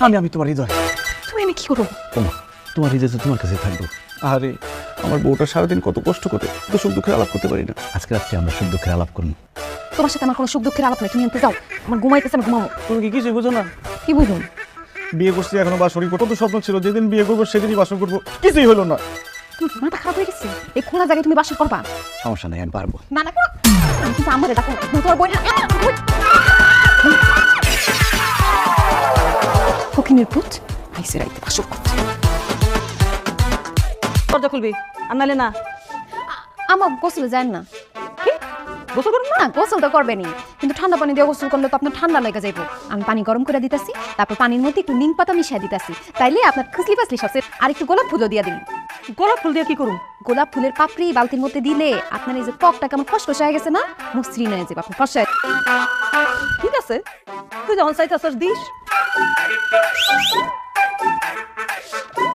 আমি তোমার হৃদয়। তুমি আমি কি করবো? ওমা, তোমার হৃদয় তো তোমার কাছে থাকবো। আরে আমার বউটা সারাদিন কত কষ্ট করে, তো সুখ দুঃখের আলাপ করতে পারি না। আজকে রাত্রে আমরা সুখ দুঃখের আলাপ করবো। তোমার সাথে আমার কোনো সুখ দুঃখের আলাপ নেই, তুমি আনতে যাও। আমার ঘুমাইতেছে, আমি ঘুমাবো। তুমি কি কিছুই বুঝো না? কি বুঝুন? বিয়ে করছি এখনো বাসরি কত স্বপ্ন ছিল, যেদিন বিয়ে করবো সেদিনই বাসন করবো, কিছুই হলো না। তুমি মাথা খারাপ হয়ে গেছে? এই খোলা জায়গায় তুমি বাসা করবা? সমস্যা নাই, আমি পারবো। না না করো। আমি কিন্তু আমার ডাকো, তোমার বই না। ফকিনের পুত আইসে রাইতে বাসর করছে। দরজা খুলবি আর নালে না। আমার গোসলে যায় না। কি গোসল করুন না, গোসল তো করবেনি, কিন্তু ঠান্ডা পানি দিয়ে গোসল করলে তো আপনার ঠান্ডা লেগে যাইব। আমি পানি গরম করে দিতেছি, তারপর পানির মধ্যে একটু নিম পাতা মিশিয়ে দিতেছি, তাইলে আপনার খুসলি পাসলি সবচেয়ে। আর একটু গোলাপ ফুলও দিয়ে দিন। গোলাপ ফুল দিয়ে কি করুন? গোলাপ ফুলের পাপড়ি বালতির মধ্যে দিলে আপনার এই যে ত্বকটা কেমন খসখসে হয়ে গেছে না, মসৃণ হয়ে যাবে। আপনার ফসায় ঠিক আছে, তুই যখন চাইতেছস দিস।